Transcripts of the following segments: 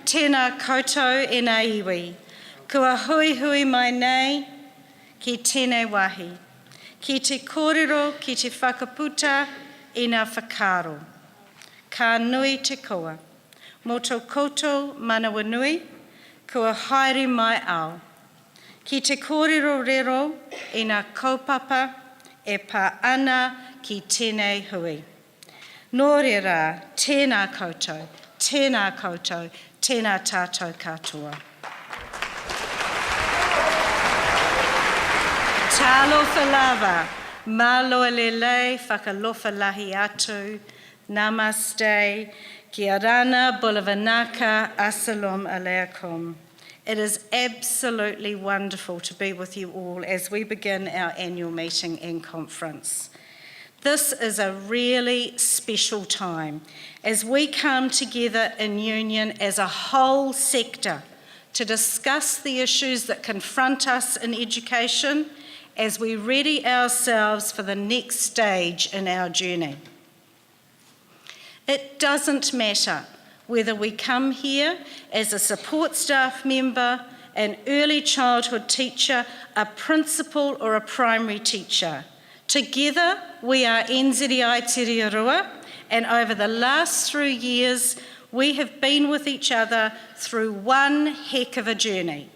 tēnā koutou e nā iwi. Kua hui hui mai nei ki tēnei wahi. Ki te kōrero, ki te whakaputa i ngā whakaro. Ka nui te koa. Mō tō koutou manawa nui, kua haere mai au. Ki te kōrero rero i ngā kaupapa e pā ana ki tēnei hui. Nō reira, tēnā koutou, tēnā tātou katoa. Tālofa lava, māloa lelei, whakalofa lahi atu, namaste, kia rana, bulavanaka, asalom aleikum. It is absolutely wonderful to be with you all as we begin our annual meeting and conference. This is a really special time as we come together in union as a whole sector to discuss the issues that confront us in education as we ready ourselves for the next stage in our journey. It doesn't matter whether we come here as a support staff member, an early childhood teacher, a principal or a primary teacher. Together we are NZI Te Reo, and over the last 3 years we have been with each other through one heck of a journey.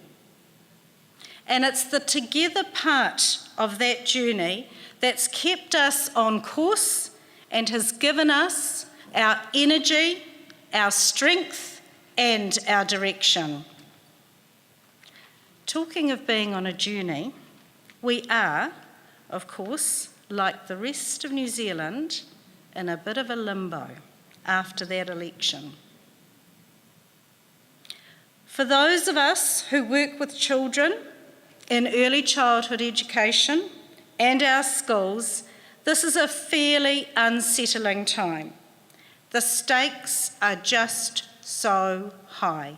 And it's the together part of that journey that's kept us on course and has given us our energy, our strength and our direction. Talking of being on a journey, we are, of course, like the rest of New Zealand, in a bit of a limbo after that election. For those of us who work with children in early childhood education and our schools, this is a fairly unsettling time. The stakes are just so high.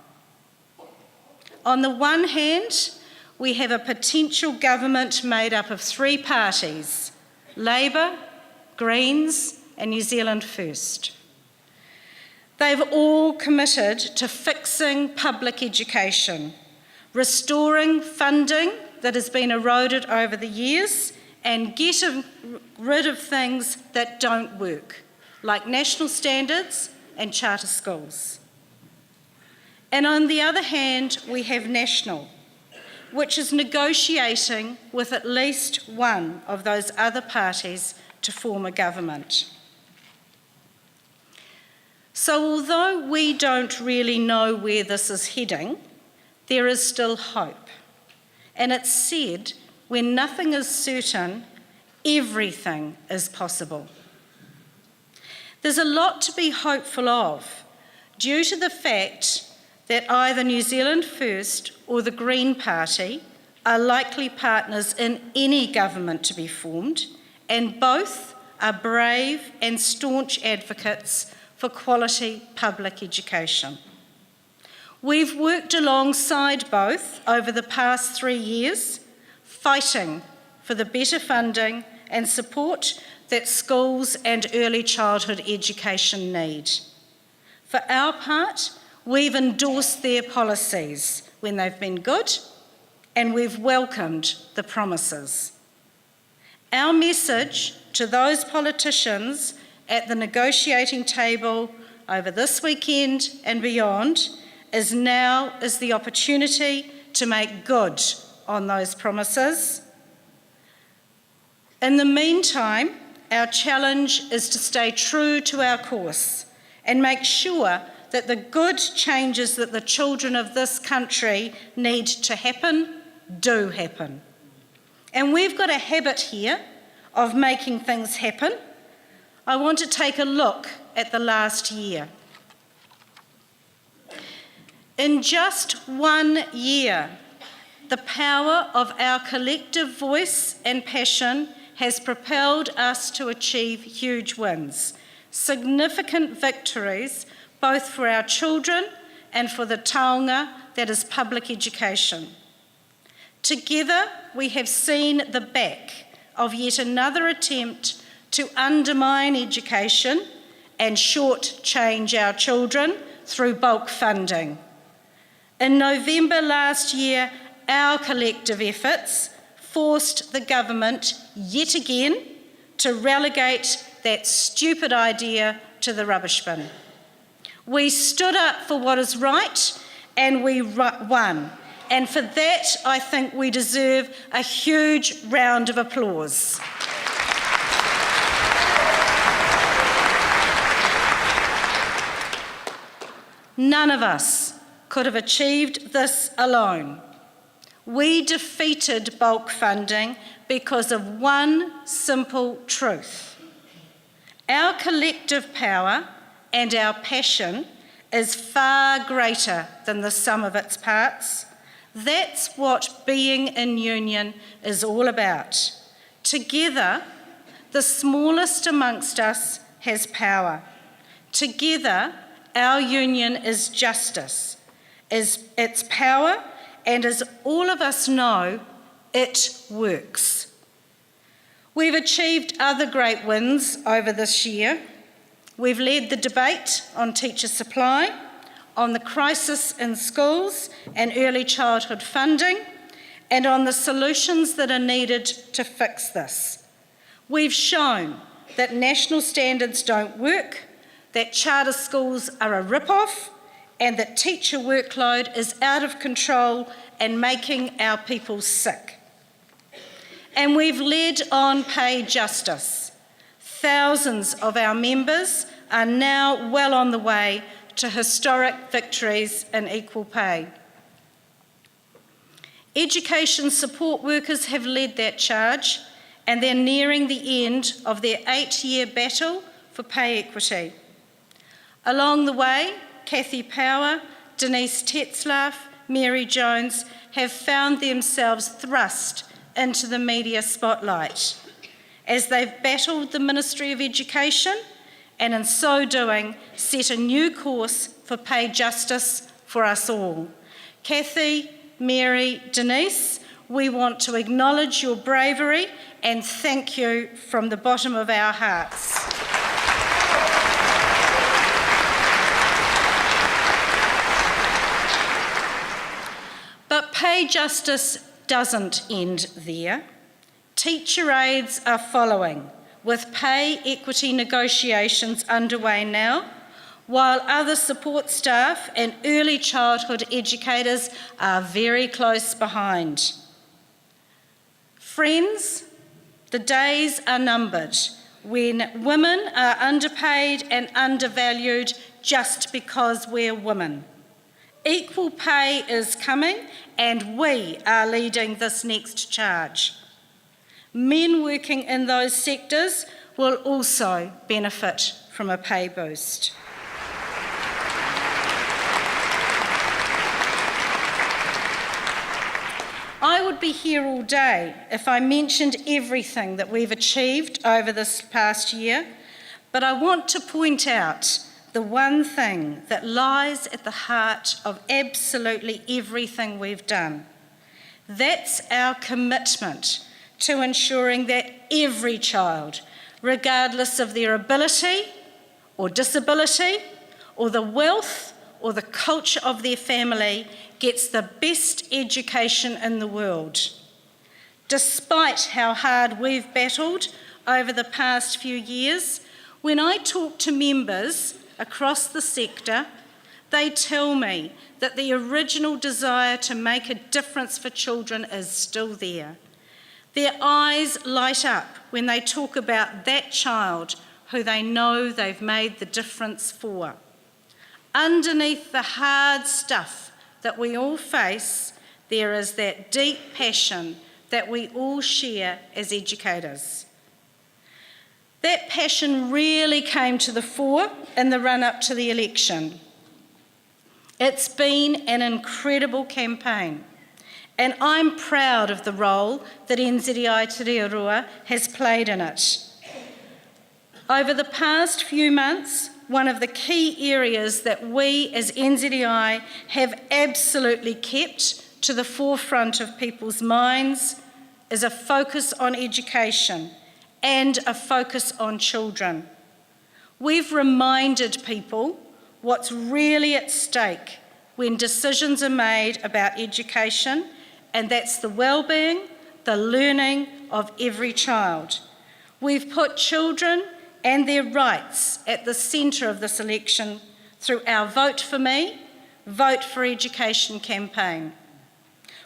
On the one hand, we have a potential government made up of 3 parties, Labour, Greens and New Zealand First. They've all committed to fixing public education, restoring funding that has been eroded over the years and getting rid of things that don't work, like national standards and charter schools. And on the other hand, we have National, which is negotiating with at least one of those other parties to form a government. So although we don't really know where this is heading, there is still hope. And it's said, when nothing is certain, everything is possible. There's a lot to be hopeful of, due to the fact that either New Zealand First or the Green Party are likely partners in any government to be formed, and both are brave and staunch advocates for quality public education. We've worked alongside both over the past 3 years, fighting for the better funding and support that schools and early childhood education need. For our part, we've endorsed their policies when they've been good, and we've welcomed the promises. Our message to those politicians at the negotiating table over this weekend and beyond is now is the opportunity to make good on those promises. In the meantime, our challenge is to stay true to our course and make sure that the good changes that the children of this country need to happen, do happen. And we've got a habit here of making things happen. I want to take a look at the last year. In just 1 year, the power of our collective voice and passion has propelled us to achieve huge wins, significant victories, both for our children and for the taonga that is public education. Together, we have seen the back of yet another attempt to undermine education and short-change our children through bulk funding. In November last year, our collective efforts forced the government yet again to relegate that stupid idea to the rubbish bin. We stood up for what is right and we won. And for that, I think we deserve a huge round of applause. None of us could have achieved this alone. We defeated bulk funding because of one simple truth. Our collective power and our passion is far greater than the sum of its parts. That's what being in union is all about. Together, the smallest amongst us has power. Together, our union is justice, is its power, and as all of us know, it works. We've achieved other great wins over this year. We've led the debate on teacher supply, on the crisis in schools and early childhood funding, and on the solutions that are needed to fix this. We've shown that national standards don't work, that charter schools are a rip-off, and that teacher workload is out of control and making our people sick. And we've led on pay justice. Thousands of our members are now well on the way to historic victories in equal pay. Education support workers have led that charge, and they're nearing the end of their 8-year battle for pay equity. Along the way, Kathy Power, Denise Tetzlaff, Mary Jones have found themselves thrust into the media spotlight as they've battled the Ministry of Education and in so doing set a new course for pay justice for us all. Kathy, Mary, Denise, we want to acknowledge your bravery and thank you from the bottom of our hearts. But pay justice doesn't end there. Teacher aides are following, with pay equity negotiations underway now, while other support staff and early childhood educators are very close behind. Friends, the days are numbered when women are underpaid and undervalued just because we're women. Equal pay is coming, and we are leading this next charge. Men working in those sectors will also benefit from a pay boost. I would be here all day if I mentioned everything that we've achieved over this past year, but I want to point out the one thing that lies at the heart of absolutely everything we've done. That's our commitment to ensuring that every child, regardless of their ability or disability or the wealth or the culture of their family, gets the best education in the world. Despite how hard we've battled over the past few years, when I talk to members across the sector, they tell me that the original desire to make a difference for children is still there. Their eyes light up when they talk about that child who they know they've made the difference for. Underneath the hard stuff that we all face, there is that deep passion that we all share as educators. That passion really came to the fore in the run-up to the election. It's been an incredible campaign, and I'm proud of the role that NZEI Te Reo has played in it. Over the past few months, one of the key areas that we as NZEI have absolutely kept to the forefront of people's minds is a focus on education and a focus on children. We've reminded people what's really at stake when decisions are made about education, and that's the well-being, the learning of every child. We've put children and their rights at the centre of this election through our Vote for Me, Vote for Education campaign.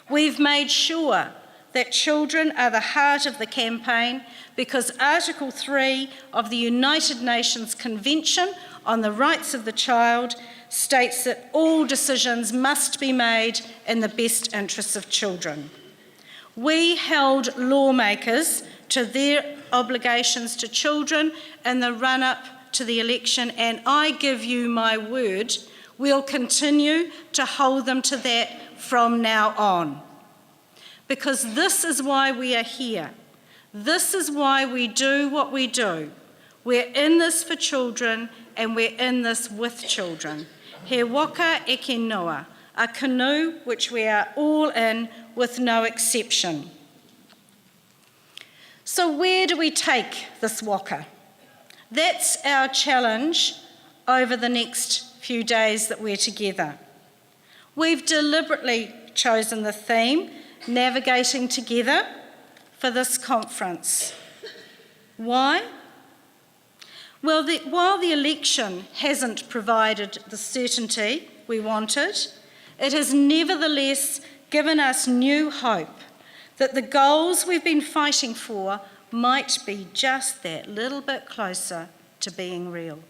We've made sure that children are the heart of the campaign because Article 3 of the United Nations Convention on the Rights of the Child states that all decisions must be made in the best interests of children. We held lawmakers to their obligations to children in the run-up to the election, and I give you my word, we'll continue to hold them to that from now on. Because this is why we are here. This is why we do what we do. We're in this for children, and we're in this with children. He waka eke noa, a canoe which we are all in with no exception. So where do we take this waka? That's our challenge over the next few days that we're together. We've deliberately chosen the theme, Navigating Together, for this conference. Why? Well, while the election hasn't provided the certainty we wanted, it has nevertheless given us new hope that the goals we've been fighting for might be just that little bit closer to being real.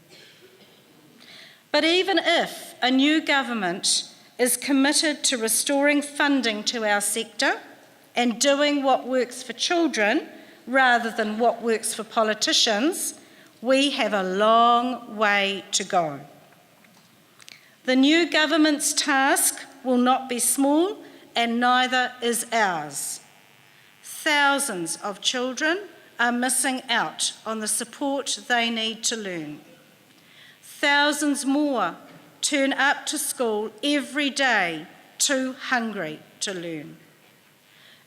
But even if a new government is committed to restoring funding to our sector and doing what works for children rather than what works for politicians, we have a long way to go. The new government's task will not be small, and neither is ours. Thousands of children are missing out on the support they need to learn. Thousands more turn up to school every day too hungry to learn.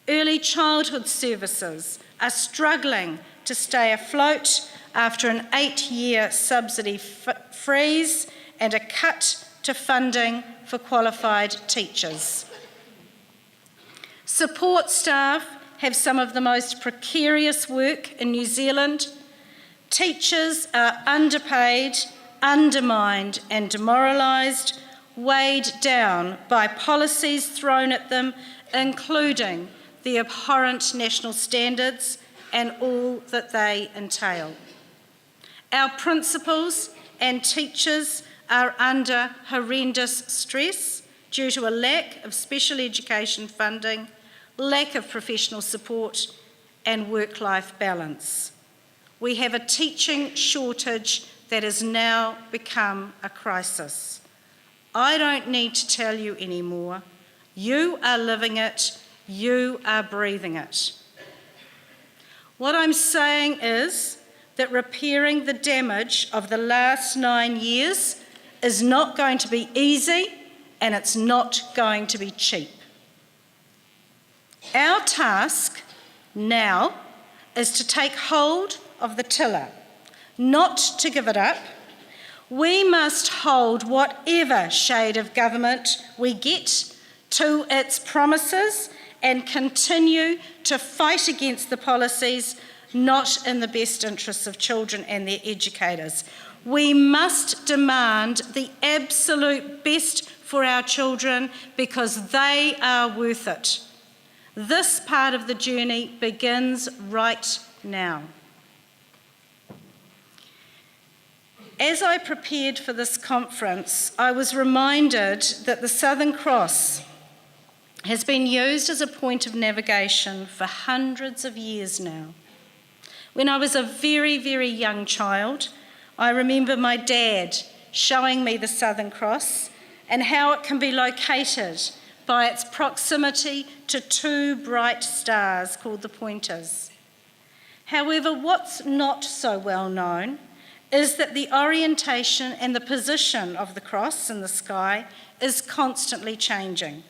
Early childhood services are struggling to stay afloat after an 8-year subsidy freeze and a cut to funding for qualified teachers. Support staff have some of the most precarious work in New Zealand. Teachers are underpaid, undermined and demoralised, weighed down by policies thrown at them, including the abhorrent national standards and all that they entail. Our principals and teachers are under horrendous stress due to a lack of special education funding, lack of professional support and work-life balance. We have a teaching shortage that has now become a crisis. I don't need to tell you anymore. You are living it, you are breathing it. What I'm saying is that repairing the damage of the last 9 years is not going to be easy and it's not going to be cheap. Our task now is to take hold of the tiller, not to give it up. We must hold whatever shade of government we get to its promises and continue to fight against the policies not in the best interests of children and their educators. We must demand the absolute best for our children because they are worth it. This part of the journey begins right now. As I prepared for this conference, I was reminded that the Southern Cross has been used as a point of navigation for hundreds of years now. When I was a very, very young child, I remember my dad showing me the Southern Cross and how it can be located by its proximity to 2 bright stars called the pointers. However, what's not so well known is that the orientation and the position of the cross in the sky is constantly changing.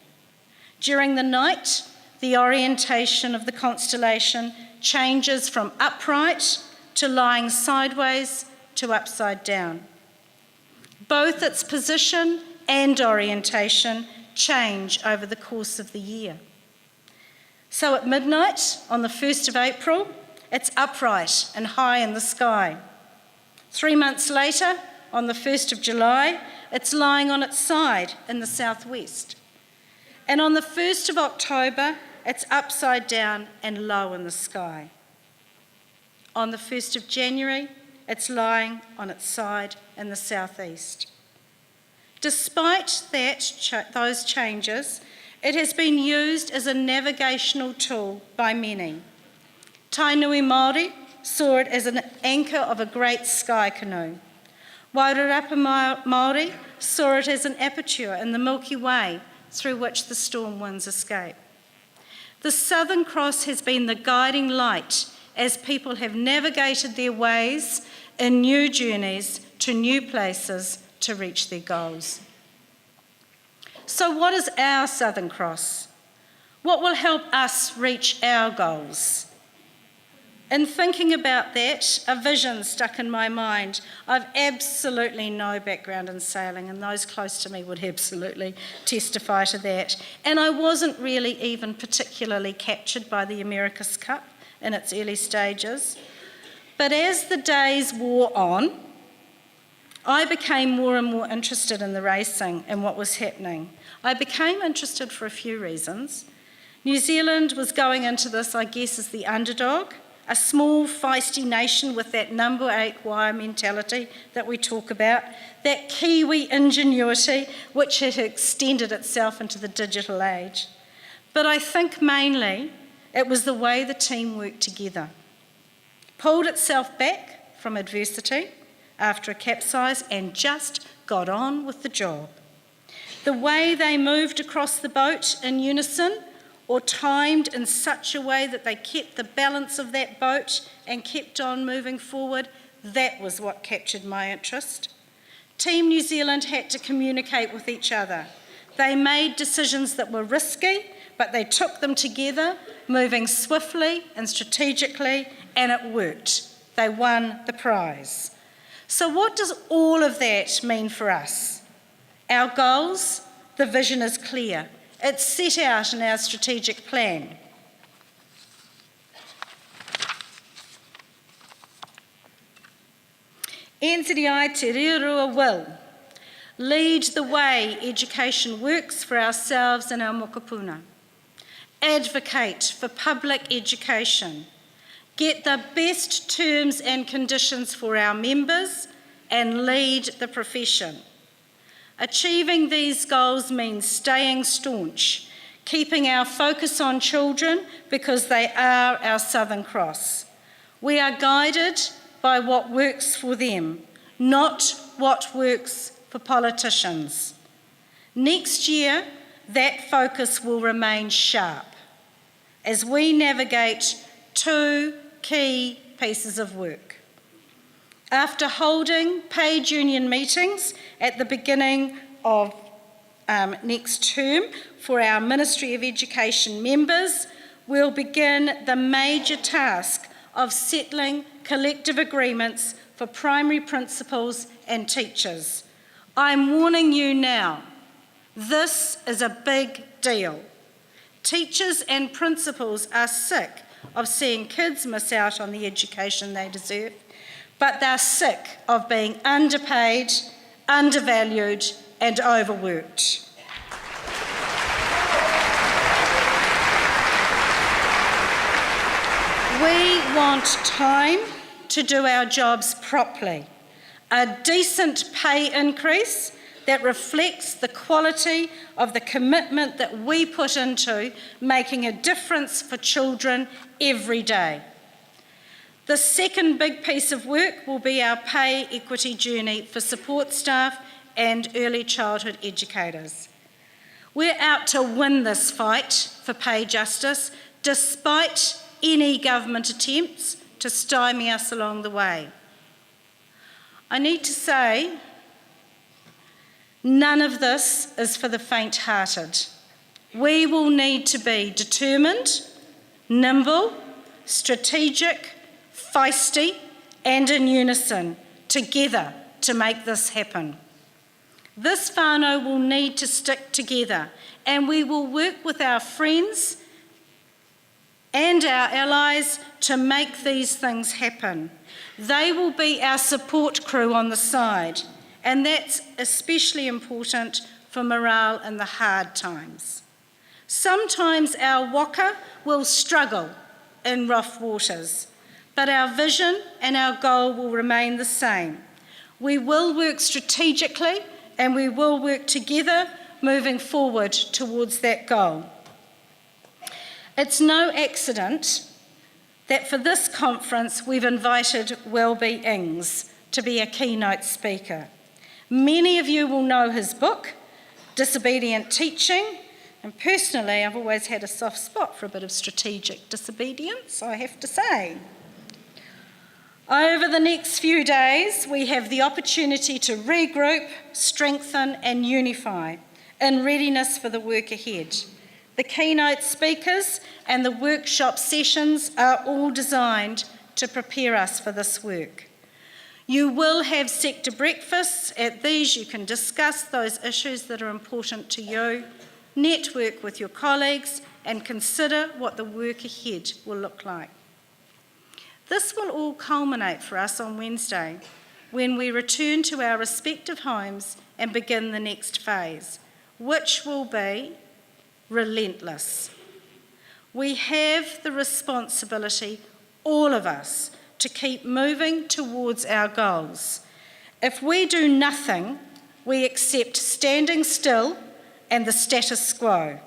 During the night, the orientation of the constellation changes from upright to lying sideways to upside down. Both its position and orientation change over the course of the year. So at midnight on the 1st of April, it's upright and high in the sky. 3 months later, on the 1st of July, it's lying on its side in the southwest. And on the 1st of October, it's upside down and low in the sky. On the 1st of January, it's lying on its side in the southeast. Despite those changes, it has been used as a navigational tool by many. Tainui Māori saw it as an anchor of a great sky canoe. Wairarapa Māori saw it as an aperture in the Milky Way through which the storm winds escape. The Southern Cross has been the guiding light as people have navigated their ways in new journeys to new places to reach their goals. So what is our Southern Cross? What will help us reach our goals? In thinking about that, a vision stuck in my mind. I've absolutely no background in sailing, and those close to me would absolutely testify to that. And I wasn't really even particularly captured by the America's Cup in its early stages. But as the days wore on, I became more and more interested in the racing and what was happening. I became interested for a few reasons. New Zealand was going into this, I guess, as the underdog, a small, feisty nation with that number 8 wire mentality that we talk about, that Kiwi ingenuity which had extended itself into the digital age. But I think mainly it was the way the team worked together, pulled itself back from adversity after a capsize and just got on with the job. The way they moved across the boat in unison or timed in such a way that they kept the balance of that boat and kept on moving forward, that was what captured my interest. Team New Zealand had to communicate with each other. They made decisions that were risky, but they took them together, moving swiftly and strategically, and it worked. They won the prize. So what does all of that mean for us? Our goals, the vision is clear. It's set out in our strategic plan. NZI Te Reorua will lead the way education works for ourselves and our mokopuna. Advocate for public education. Get the best terms and conditions for our members and lead the profession. Achieving these goals means staying staunch, keeping our focus on children because they are our Southern Cross. We are guided by what works for them, not what works for politicians. Next year, that focus will remain sharp as we navigate 2 key pieces of work. After holding paid union meetings at the beginning of next term for our Ministry of Education members, we'll begin the major task of settling collective agreements for primary principals and teachers. I'm warning you now, this is a big deal. Teachers and principals are sick of seeing kids miss out on the education they deserve, but they're sick of being underpaid, undervalued, and overworked. We want time to do our jobs properly, a decent pay increase that reflects the quality of the commitment that we put into making a difference for children every day. The second big piece of work will be our pay equity journey for support staff and early childhood educators. We're out to win this fight for pay justice, despite any government attempts to stymie us along the way. I need to say, none of this is for the faint-hearted. We will need to be determined, nimble, strategic, feisty, and in unison, together to make this happen. This whānau will need to stick together, and we will work with our friends and our allies to make these things happen. They will be our support crew on the side, and that's especially important for morale in the hard times. Sometimes our waka will struggle in rough waters, but our vision and our goal will remain the same. We will work strategically and we will work together moving forward towards that goal. It's no accident that for this conference we've invited Welby Ings to be a keynote speaker. Many of you will know his book, Disobedient Teaching, and personally I've always had a soft spot for a bit of strategic disobedience, I have to say. Over the next few days, we have the opportunity to regroup, strengthen and unify in readiness for the work ahead. The keynote speakers and the workshop sessions are all designed to prepare us for this work. You will have sector breakfasts. At these, you can discuss those issues that are important to you, network with your colleagues and consider what the work ahead will look like. This will all culminate for us on Wednesday when we return to our respective homes and begin the next phase, which will be relentless. We have the responsibility, all of us, to keep moving towards our goals. If we do nothing, we accept standing still and the status quo.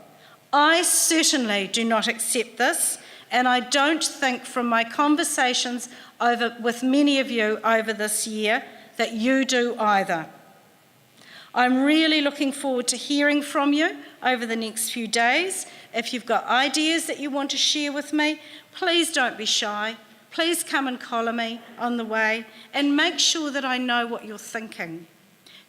I certainly do not accept this, and I don't think from my conversations with many of you over this year that you do either. I'm really looking forward to hearing from you over the next few days. If you've got ideas that you want to share with me, please don't be shy. Please come and collar me on the way and make sure that I know what you're thinking.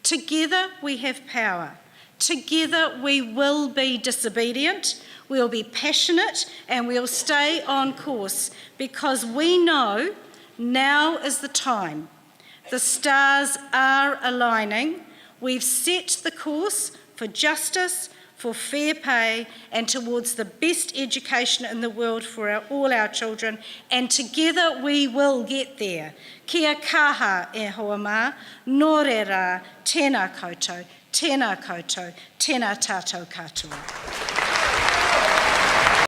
Together we have power. Together we will be disobedient, we'll be passionate and we'll stay on course because we know now is the time. The stars are aligning. We've set the course for justice, for fair pay and towards the best education in the world for all our children, and together we will get there. Kia kaha e hoa mā, nō re rā, tēnā koutou, tēnā koutou, tēnā tātou katoa.